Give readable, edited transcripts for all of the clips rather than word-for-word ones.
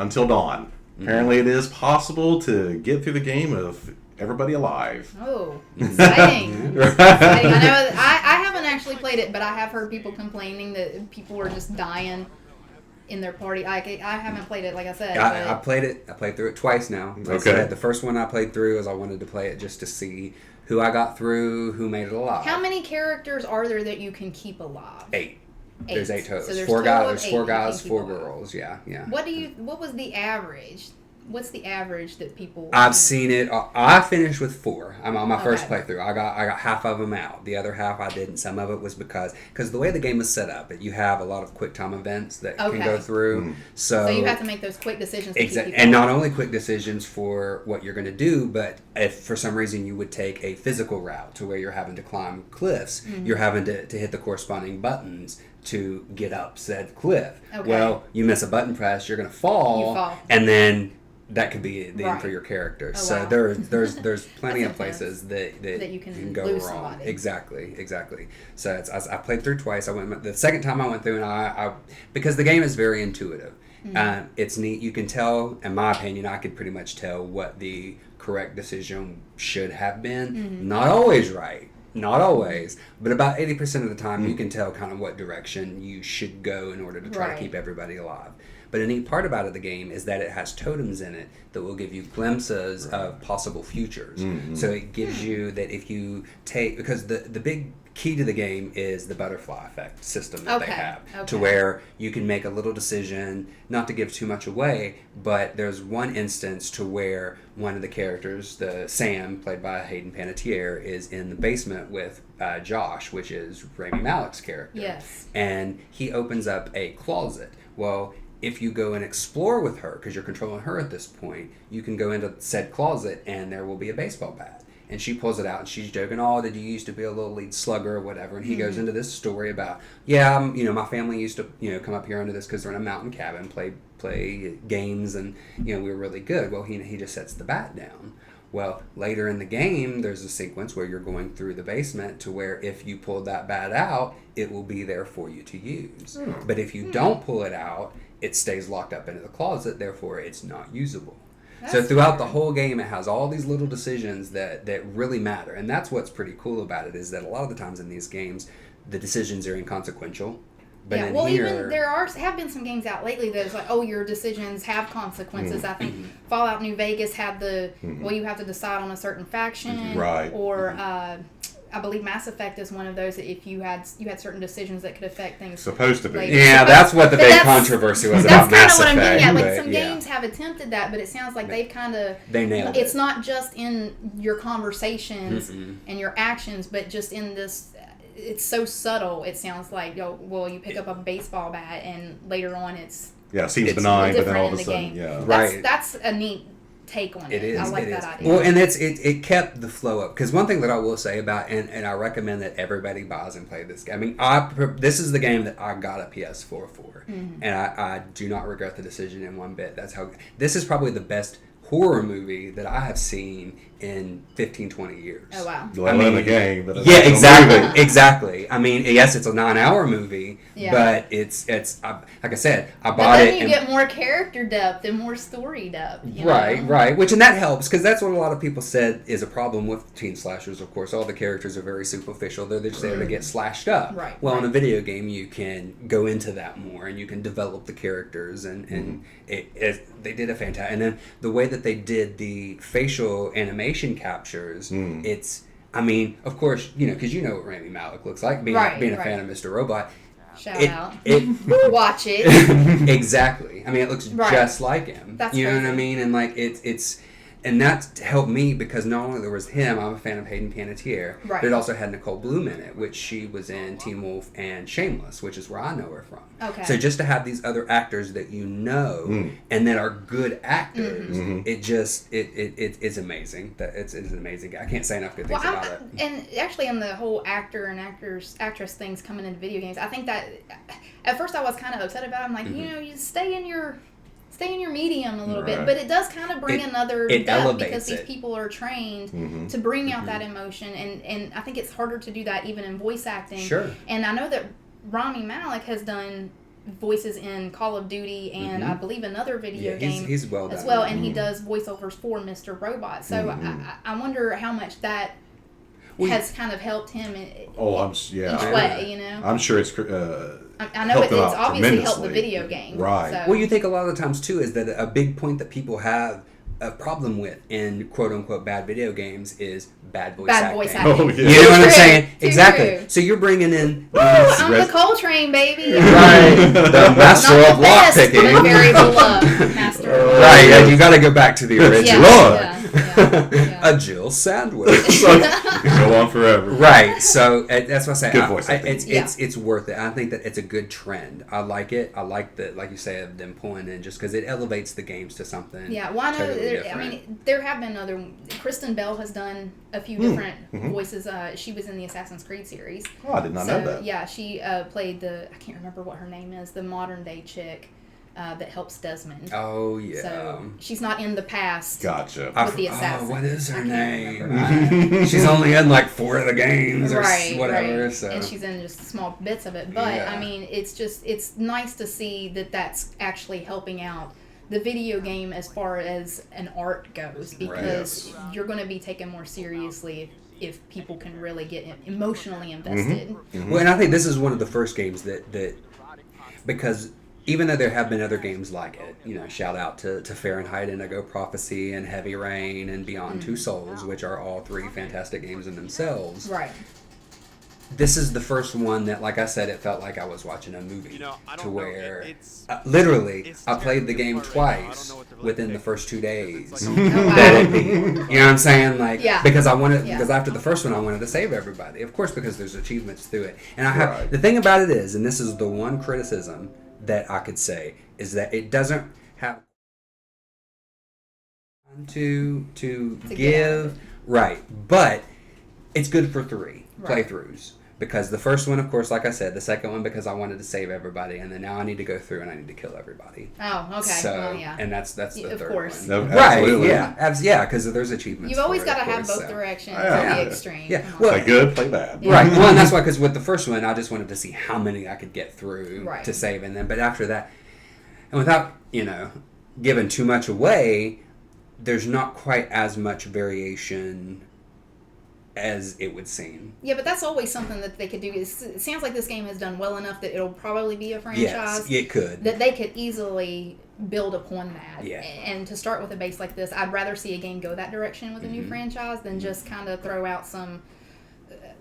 Until Dawn. Apparently it is possible to get through the game with everybody alive. Oh, exciting. Exciting. I know I haven't actually played it, but I have heard people complaining that people were just dying in their party. I haven't played it, like I said. I played it. I played through it twice now. Okay. The first one I played through is I wanted to play it just to see who I got through, who made it alive. How many characters are there that you can keep alive? 8. There's 8 total. So there's four total guys, of 4 8 guys, you can 4 keep alive. girls. Yeah. What was the average? What's the average that people? I've seen it. I finished with 4. I'm on my first Okay. playthrough. I got half of them out. The other half I didn't. Some of it was because the way the game is set up, you have a lot of quick time events that can go through. So you have to make those quick decisions. Exactly, and not only quick decisions for what you're going to do, but if for some reason you would take a physical route to where you're having to climb cliffs, you're having to hit the corresponding buttons to get up said cliff. Okay. Well, you miss a button press, you're going to fall, and then that could be the end for your character. Oh, so wow. there's plenty of places that you can go lose wrong. somebody. Exactly. So I played through twice. I went the second time I went through, and I because the game is very intuitive. It's neat. You can tell, in my opinion, I could pretty much tell what the correct decision should have been. Not always right. Not always, but about 80% of the time you can tell kind of what direction you should go in order to try to keep everybody alive. But a neat part about the game is that it has totems in it that will give you glimpses of possible futures. So it gives you that if you take, because the big key to the game is the butterfly effect system that they have, to where you can make a little decision, not to give too much away, but there's one instance to where one of the characters, the Sam, played by Hayden Panettiere, is in the basement with Josh, which is Rami Malek's character. Yes. And he opens up a closet. Well, if you go and explore with her, because you're controlling her at this point, you can go into said closet and there will be a baseball bat. And she pulls it out and she's joking, oh, did you used to be a little lead slugger or whatever? And he goes into this story about, my family used to, come up here under this because they're in a mountain cabin, play games, and, we were really good. Well, he just sets the bat down. Well, later in the game, there's a sequence where you're going through the basement to where if you pull that bat out, it will be there for you to use. But if you don't pull it out, it stays locked up into the closet, therefore it's not usable. So throughout the whole game, it has all these little decisions that really matter. And that's what's pretty cool about it, is that a lot of the times in these games, the decisions are inconsequential. But even there have been some games out lately that is like, oh, your decisions have consequences. I think Fallout New Vegas had you have to decide on a certain faction, right? Or I believe Mass Effect is one of those that if you had certain decisions that could affect things. Supposed to be. That's what the big controversy was about Mass Effect. That's kind of what I'm getting at. Like some games have attempted that, but it sounds like they've kind of they nailed it. It's not just in your conversations and your actions, but just in this. It's so subtle. It sounds like you pick up a baseball bat and later on it's seems benign, but then all of a sudden, that's a neat take on it. I like that idea. Well, and it kept the flow up, because one thing that I will say about and I recommend that everybody buys and play this game. I mean, this is the game that I got a PS4 for, and I do not regret the decision in one bit. This is probably the best horror movie that I have seen in 15-20 years. Oh, wow. Well, I mean, the game. But exactly. I mean, yes, it's a 9-hour movie, but it's like I said, I bought it. But then you get more character depth and more story depth. Right. And that helps, because that's what a lot of people said is a problem with teen slashers. Of course, all the characters are very superficial. They're just there to get slashed up. Right. Well, in a video game, you can go into that more, and you can develop the characters, and they did a fantastic. And then the way that they did the facial animation captures, it's, I mean, of course, because you know what Rami Malek looks like, being a fan of Mr. Robot. Shout out. Watch it. Exactly. I mean, it looks just like him. That's you know what I mean? And like it's and that helped me, because not only there was him, I'm a fan of Hayden Panettiere, but it also had Nicole Bloom in it, which she was in Teen Wolf and Shameless, which is where I know her from. Okay. So just to have these other actors that and that are good actors, it's amazing. It's an amazing. I can't say enough good things about it. And actually, in the whole actor and actress things coming into video games, I think that at first I was kind of upset about it. I'm like, you stay in your medium a little bit, but it does kind of bring another depth, because these people are trained to bring out that emotion, and I think it's harder to do that even in voice acting. Sure. And I know that Rami Malek has done voices in Call of Duty and I believe another video game he's well done as well, and he does voiceovers for Mr. Robot. So I wonder how much that has kind of helped him each way, you know? I'm sure it's I know it's obviously helped the video game. Right. So. Well, you think a lot of the times, too, is that a big point that people have a problem with in quote-unquote bad video games is bad voice acting. Oh, yeah. You know what I'm saying? Too Exactly. true. So you're bringing in... I'm the Coltrane, baby. Right. The master Not of the lock best, picking. but very beloved master of lock. Right, and you got to go back to the original. Yeah. A Jill sandwich. Go on forever. Right, so that's what I say. Good voice acting. It's worth it. I think that it's a good trend. I like it. I like the, like you say, of them pulling in just because it elevates the games to something. Yeah, well, I know. Totally different. I mean, there have been other. Kristen Bell has done a few different voices. She was in the Assassin's Creed series. Oh, I did not know that. Yeah, she played I can't remember what her name is. The modern day chick. That helps Desmond. Oh, yeah. So she's not in the past. Gotcha. With the assassin. What is her name? She's only in like 4 of the games or whatever. Right. So. And she's in just small bits of it. But, I mean, it's nice to see that that's actually helping out the video game as far as an art goes. Because you're going to be taken more seriously if people can really get emotionally invested. Well, and I think this is one of the first games that because... Even though there have been other games like it, you know, shout out to Fahrenheit, Indigo Prophecy, and Heavy Rain, and Beyond Two Souls, which are all 3 fantastic games in themselves. Right. This is the first one that, like I said, it felt like I was watching a movie. To where, literally, I played the game twice within the first 2 days that it beat. You know what I'm saying? Like, because because after the first one, I wanted to save everybody. Of course, because there's achievements through it. And I have the thing about it is, and this is the one criticism that I could say, is that it doesn't have to give but it's good for 3 playthroughs. Because the first one, of course, like I said, the second one because I wanted to save everybody, and then now I need to go through and I need to kill everybody. Oh, okay. So, well, yeah. And that's the third course. one. No, right, absolutely. yeah, because there's achievements. You've always got to have both directions to Yeah. the extreme. Yeah. Well, play good, play bad. Right. Well, and that's why, because with the first one, I just wanted to see how many I could get through to save, and then, but after that, and without, giving too much away, there's not quite as much variation as it would seem. Yeah, but that's always something that they could do. It sounds like this game has done well enough that it'll probably be a franchise. Yes, it could. That they could easily build upon that. Yeah. And to start with a base like this, I'd rather see a game go that direction with a new franchise than just kind of throw out some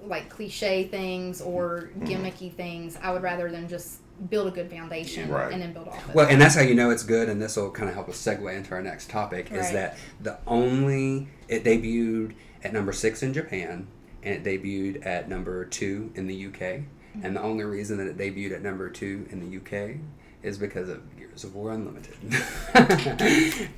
like cliche things or gimmicky things. I would rather than just build a good foundation and then build off of it. Well, and that's how you know it's good, and this will kind of help us segue into our next topic, is that it debuted at number 6 in Japan, and it debuted at number 2 in the UK, and the only reason that it debuted at number 2 in the UK is because of Gears of War Unlimited.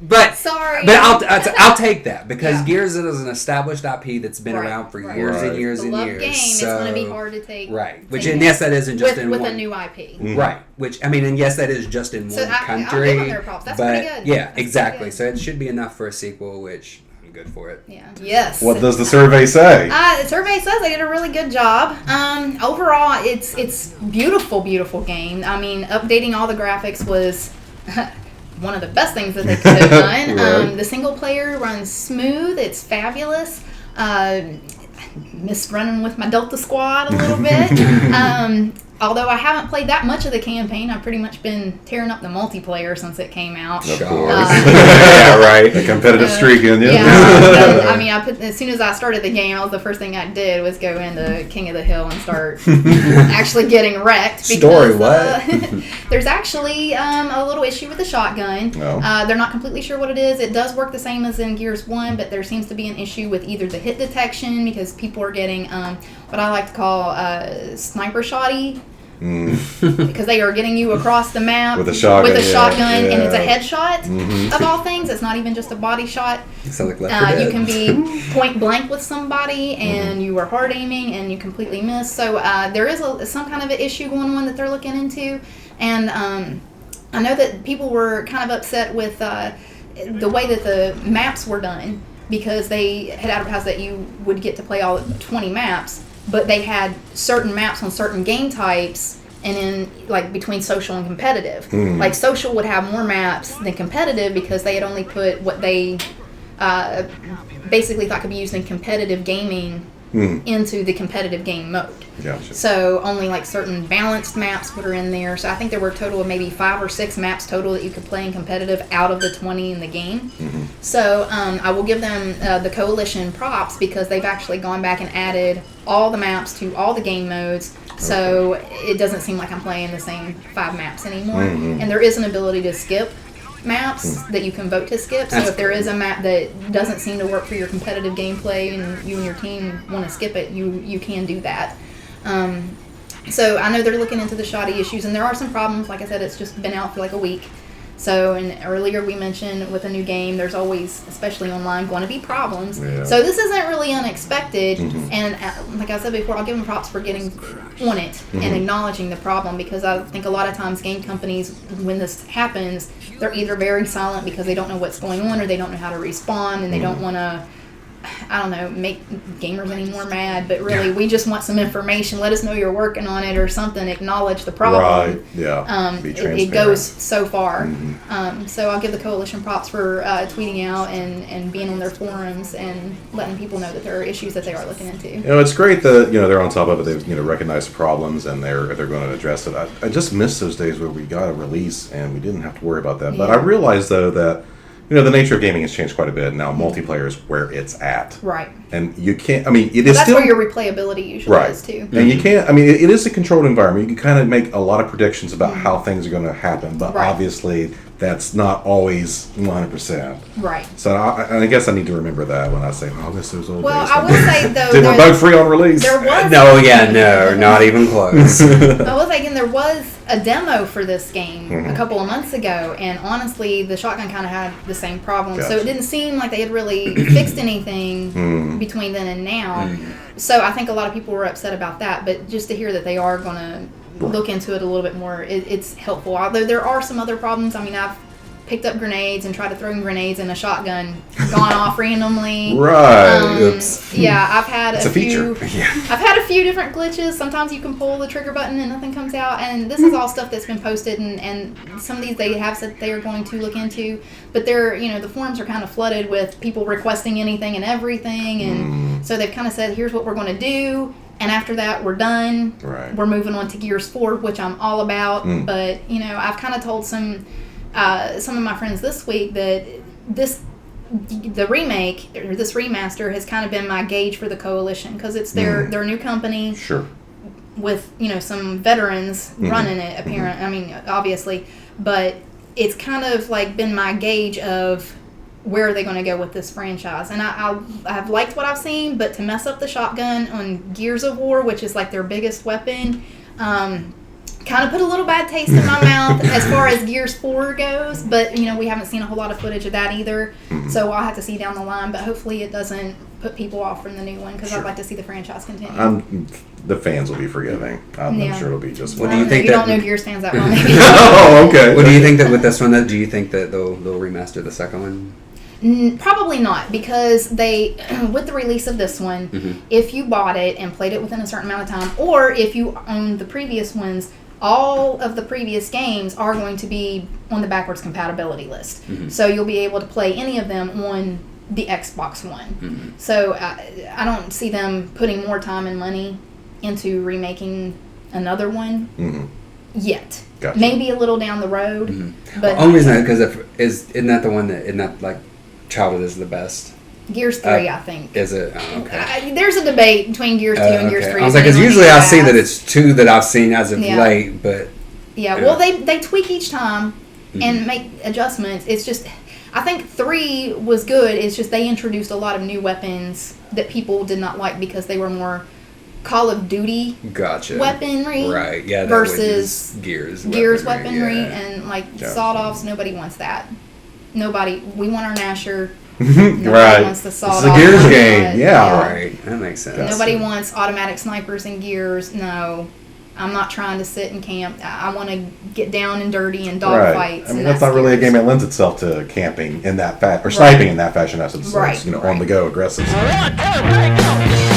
But I'll take that, because Gears is an established IP that's been around for years and years and years. Game, so, it's going to be hard to take. Right. Which, and yes, that isn't just with one. a new IP. Right. Which, I mean, and yes, that is just in one country. I'll give them their props. That's pretty good. Yeah, That's exactly. So it should be enough for a sequel, which I'm good for it. Yeah. Yes. What does the survey say? The survey says they did a really good job. Overall, it's beautiful, beautiful game. I mean, updating all the graphics was one of the best things that they could have done. The single player runs smooth. It's fabulous. Miss running with my Delta Squad a little bit. Although I haven't played that much of the campaign, I've pretty much been tearing up the multiplayer since it came out. Of course. Yeah, right. A competitive streak in you. Yeah. I mean, as soon as I started the game, the first thing I did was go into King of the Hill and start actually getting wrecked. Because, there's actually a little issue with the shotgun. Oh. They're not completely sure what it is. It does work the same as in Gears 1, but there seems to be an issue with either the hit detection, because people are getting what I like to call sniper shotty. Because they are getting you across the map with a shotgun, and it's a headshot of all things. It's not even just a body shot. So like Left 4 Dead. You can be point blank with somebody and you are hard aiming and you completely miss. So there is some kind of an issue going on that they're looking into, and I know that people were kind of upset with the way that the maps were done, because they had advertised that you would get to play all 20 maps. But they had certain maps on certain game types and in like between social and competitive. Hmm. Like social would have more maps than competitive because they had only put what they basically thought could be used in competitive gaming into the competitive game mode. Gotcha. So only like certain balanced maps were in there. So I think there were a total of maybe 5 or 6 maps total that you could play in competitive out of the 20 in the game. Mm-hmm. So I will give them the Coalition props because they've actually gone back and added all the maps to all the game modes. So it doesn't seem like I'm playing the same 5 maps anymore. Mm-hmm. And there is an ability to skip maps that you can vote to skip. So if there is a map that doesn't seem to work for your competitive gameplay and you and your team want to skip it, you can do that. So I know they're looking into the shoddy issues, and there are some problems. Like I said, it's just been out for like a week. So, and earlier we mentioned with a new game, there's always, especially online, going to be problems. Yeah. So this isn't really unexpected. Mm-hmm. And like I said before, I'll give them props for getting on it and acknowledging the problem, because I think a lot of times game companies, when this happens, they're either very silent because they don't know what's going on, or they don't know how to respond, and they don't want to, I don't know, make gamers any more mad, but really we just want some information. Let us know you're working on it or something. Acknowledge the problem. Right, yeah. Be It goes transparent. so far. So I'll give the Coalition props for tweeting out and being on their forums and letting people know that there are issues that they are looking into. You know, it's great that they're on top of it. They've recognized the problems and they're going to address it. I just miss those days where we got a release and we didn't have to worry about that. But I realize though that the nature of gaming has changed quite a bit. Now multiplayer is where it's at. Right. And you can't. I mean, it is That's still where your replayability usually right. is too. And you can't. I mean, it is a controlled environment. You can kind of make a lot of predictions about how things are going to happen, but Right. obviously that's not always 100%. Right. So I guess I need to remember that when I say, "Oh, this is old Well, days." I will say though, They were bug free on release. there was No, not even close. I was thinking there was a demo for this game a couple of months ago, and honestly, the shotgun kind of had the same problem. So Gotcha. it didn't seem like they had really fixed anything between then and now. So I think a lot of people were upset about that. But just to hear that they are going to look into it a little bit more, it's helpful. Although there are some other problems. I mean, I've picked up grenades and tried to throw grenades in a shotgun, gone off randomly. Right. Oops. Yeah, I've had It's a a feature. few. Yeah. I've had a few different glitches. Sometimes you can pull the trigger button and nothing comes out. And this is all stuff that's been posted, and some of these they have said they are going to look into. But they're, the forums are kind of flooded with people requesting anything and everything. And so they've kind of said, here's what we're going to do. And after that, we're done. Right. We're moving on to Gears 4, which I'm all about. But, I've kind of told some of my friends this week that the remake or this remaster has kind of been my gauge for the Coalition, because it's their new company Sure. with some veterans running it. I mean, obviously, but it's kind of like been my gauge of where are they going to go with this franchise. And I've liked what I've seen, but to mess up the shotgun on Gears of War, which is like their biggest weapon, kind of put a little bad taste in my mouth as far as Gears 4 goes. But, we haven't seen a whole lot of footage of that either. So I'll have to see down the line. But hopefully it doesn't put people off from the new one, because Sure. I'd like to see the franchise continue. The fans will be forgiving. I'm Yeah. sure it'll be just What fine. do you think You that- don't know Gears fans that well, maybe. Oh, okay. What do you think that with this one? Do you think that they'll remaster the second one? Probably not, because they, with the release of this one, if you bought it and played it within a certain amount of time, or if you owned the previous ones, all of the previous games are going to be on the backwards compatibility list. So you'll be able to play any of them on the Xbox One. So I don't see them putting more time and money into remaking another one yet. Gotcha. Maybe a little down the road, but Only reason because isn't that the one that like Childhood is the best? Gears 3, I think. Is it? Oh, okay. There's a debate between Gears 2 and Gears 3. I was like, because depending on usually who I you see that ask. it's 2 that I've seen as of Yeah. late, but Yeah, well, they tweak each time and make adjustments. It's just, I think 3 was good. It's just they introduced a lot of new weapons that people did not like because they were more Call of Duty gotcha. weaponry Right, yeah. That versus Gears weaponry, yeah. and like Yeah. sawed-offs. Nobody wants that. Nobody. We want our Nasher. Nobody Right. wants the It's sawed a off. Gears game. Yeah. All right, that makes sense. Nobody wants automatic snipers and Gears. No, I'm not trying to sit and camp. I want to get down and dirty and dog Right. fights. I mean, and that's not really a Gears. game that lends itself to camping in that or sniping in that fashion. As it's Right, on the go aggressive. All right, everybody go.